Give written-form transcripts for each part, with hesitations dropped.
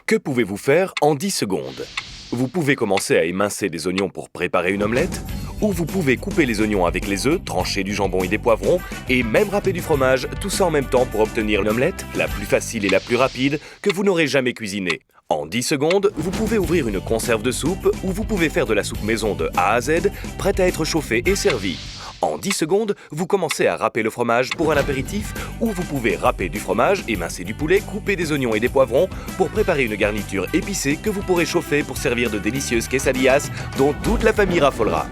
Que pouvez-vous faire en 10 secondes? Vous pouvez commencer à émincer des oignons pour préparer une omelette, ou vous pouvez couper les oignons avec les œufs, trancher du jambon et des poivrons, et même râper du fromage, tout ça en même temps pour obtenir une omelette, la plus facile et la plus rapide, que vous n'aurez jamais cuisinée. En 10 secondes, vous pouvez ouvrir une conserve de soupe, ou vous pouvez faire de la soupe maison de A à Z, prête à être chauffée et servie. En 10 secondes, vous commencez à râper le fromage pour un apéritif, ou vous pouvez râper du fromage, émincer du poulet, couper des oignons et des poivrons pour préparer une garniture épicée que vous pourrez chauffer pour servir de délicieuses quesadillas dont toute la famille raffolera.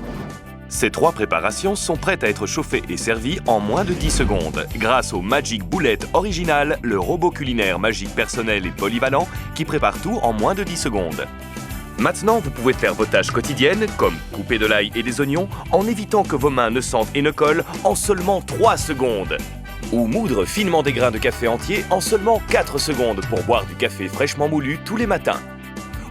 Ces 3 préparations sont prêtes à être chauffées et servies en moins de 10 secondes, grâce au Magic Bullet original, le robot culinaire magique personnel et polyvalent qui prépare tout en moins de 10 secondes. Maintenant, vous pouvez faire vos tâches quotidiennes, comme couper de l'ail et des oignons, en évitant que vos mains ne sentent et ne collent en seulement 3 secondes. Ou moudre finement des grains de café entiers en seulement 4 secondes pour boire du café fraîchement moulu tous les matins.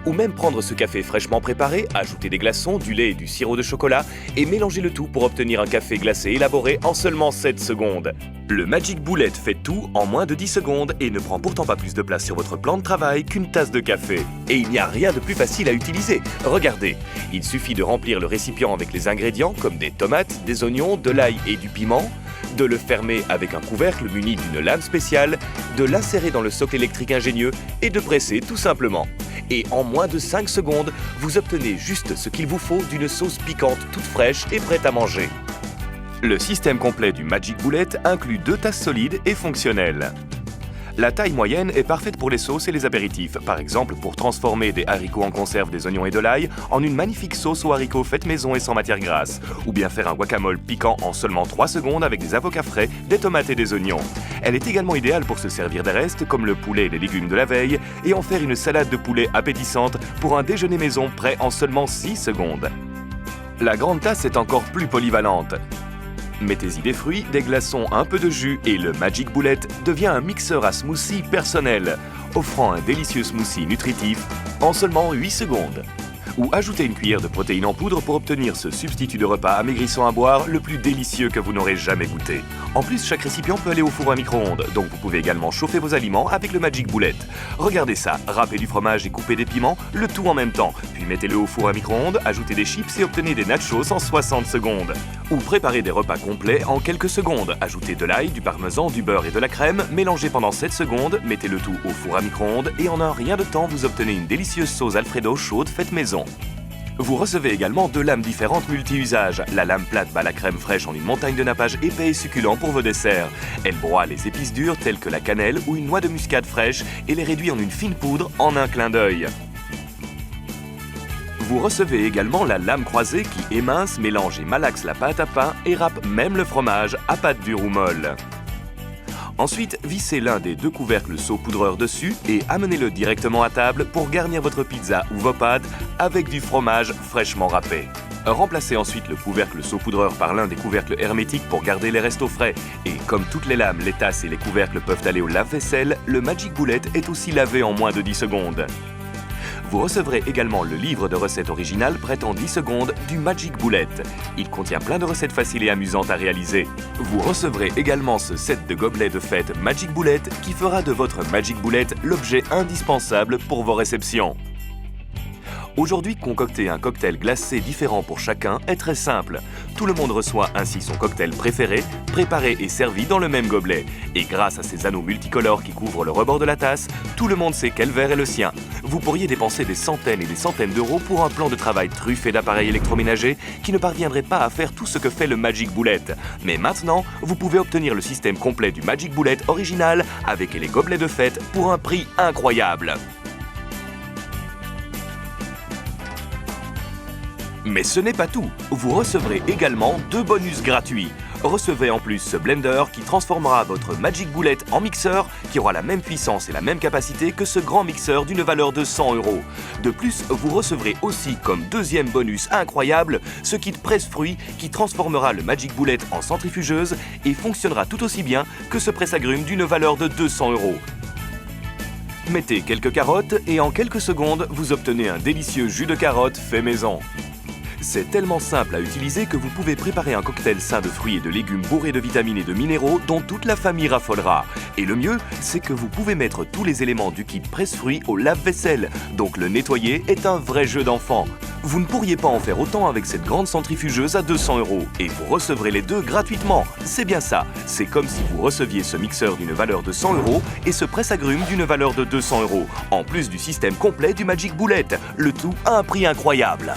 Ou même prendre ce café fraîchement préparé, ajouter des glaçons, du lait et du sirop de chocolat et mélanger le tout pour obtenir un café glacé élaboré en seulement 7 secondes. Le Magic Bullet fait tout en moins de 10 secondes et ne prend pourtant pas plus de place sur votre plan de travail qu'une tasse de café. Et il n'y a rien de plus facile à utiliser. Regardez, il suffit de remplir le récipient avec les ingrédients comme des tomates, des oignons, de l'ail et du piment, de le fermer avec un couvercle muni d'une lame spéciale, de l'insérer dans le socle électrique ingénieux et de presser tout simplement. Et en moins de 5 secondes, vous obtenez juste ce qu'il vous faut d'une sauce piquante toute fraîche et prête à manger. Le système complet du Magic Bullet inclut 2 tasses solides et fonctionnelles. La taille moyenne est parfaite pour les sauces et les apéritifs, par exemple pour transformer des haricots en conserve, des oignons et de l'ail en une magnifique sauce aux haricots faite maison et sans matière grasse, ou bien faire un guacamole piquant en seulement 3 secondes avec des avocats frais, des tomates et des oignons. Elle est également idéale pour se servir des restes comme le poulet et les légumes de la veille et en faire une salade de poulet appétissante pour un déjeuner maison prêt en seulement 6 secondes. La grande tasse est encore plus polyvalente. Mettez-y des fruits, des glaçons, un peu de jus et le Magic Bullet devient un mixeur à smoothie personnel, offrant un délicieux smoothie nutritif en seulement 8 secondes. Ou ajoutez une cuillère de protéines en poudre pour obtenir ce substitut de repas amaigrissant à boire le plus délicieux que vous n'aurez jamais goûté. En plus, chaque récipient peut aller au four à micro-ondes, donc vous pouvez également chauffer vos aliments avec le Magic Bullet. Regardez ça, râpez du fromage et coupez des piments, le tout en même temps, puis mettez-le au four à micro-ondes, ajoutez des chips et obtenez des nachos en 60 secondes. Ou préparez des repas complets en quelques secondes, ajoutez de l'ail, du parmesan, du beurre et de la crème, mélangez pendant 7 secondes, mettez le tout au four à micro-ondes et en un rien de temps vous obtenez une délicieuse sauce Alfredo chaude faite maison. Vous recevez également 2 lames différentes multi-usages. La lame plate bat la crème fraîche en une montagne de nappage épais et succulent pour vos desserts. Elle broie les épices dures telles que la cannelle ou une noix de muscade fraîche et les réduit en une fine poudre en un clin d'œil. Vous recevez également la lame croisée qui émince, mélange et malaxe la pâte à pain et râpe même le fromage à pâte dure ou molle. Ensuite, vissez l'un des 2 couvercles saupoudreurs dessus et amenez-le directement à table pour garnir votre pizza ou vos pâtes avec du fromage fraîchement râpé. Remplacez ensuite le couvercle saupoudreur par l'un des couvercles hermétiques pour garder les restes au frais. Et comme toutes les lames, les tasses et les couvercles peuvent aller au lave-vaisselle, le Magic Bullet est aussi lavé en moins de 10 secondes. Vous recevrez également le livre de recettes original prêt en 10 secondes du Magic Bullet. Il contient plein de recettes faciles et amusantes à réaliser. Vous recevrez également ce set de gobelets de fête Magic Bullet qui fera de votre Magic Bullet l'objet indispensable pour vos réceptions. Aujourd'hui, concocter un cocktail glacé différent pour chacun est très simple. Tout le monde reçoit ainsi son cocktail préféré, préparé et servi dans le même gobelet. Et grâce à ces anneaux multicolores qui couvrent le rebord de la tasse, tout le monde sait quel verre est le sien. Vous pourriez dépenser des centaines et des centaines d'euros pour un plan de travail truffé d'appareils électroménagers qui ne parviendrait pas à faire tout ce que fait le Magic Bullet. Mais maintenant, vous pouvez obtenir le système complet du Magic Bullet original avec les gobelets de fête pour un prix incroyable. Mais ce n'est pas tout, vous recevrez également 2 bonus gratuits. Recevez en plus ce blender qui transformera votre Magic Bullet en mixeur qui aura la même puissance et la même capacité que ce grand mixeur d'une valeur de 100 €. De plus, vous recevrez aussi comme 2e bonus incroyable ce kit presse-fruits qui transformera le Magic Bullet en centrifugeuse et fonctionnera tout aussi bien que ce presse-agrumes d'une valeur de 200 €. Mettez quelques carottes et en quelques secondes, vous obtenez un délicieux jus de carotte fait maison. C'est tellement simple à utiliser que vous pouvez préparer un cocktail sain de fruits et de légumes bourrés de vitamines et de minéraux dont toute la famille raffolera. Et le mieux, c'est que vous pouvez mettre tous les éléments du kit presse-fruits au lave-vaisselle, donc le nettoyer est un vrai jeu d'enfant. Vous ne pourriez pas en faire autant avec cette grande centrifugeuse à 200 € et vous recevrez les deux gratuitement. C'est bien ça, c'est comme si vous receviez ce mixeur d'une valeur de 100 € et ce presse-agrumes d'une valeur de 200 €, en plus du système complet du Magic Bullet, le tout à un prix incroyable.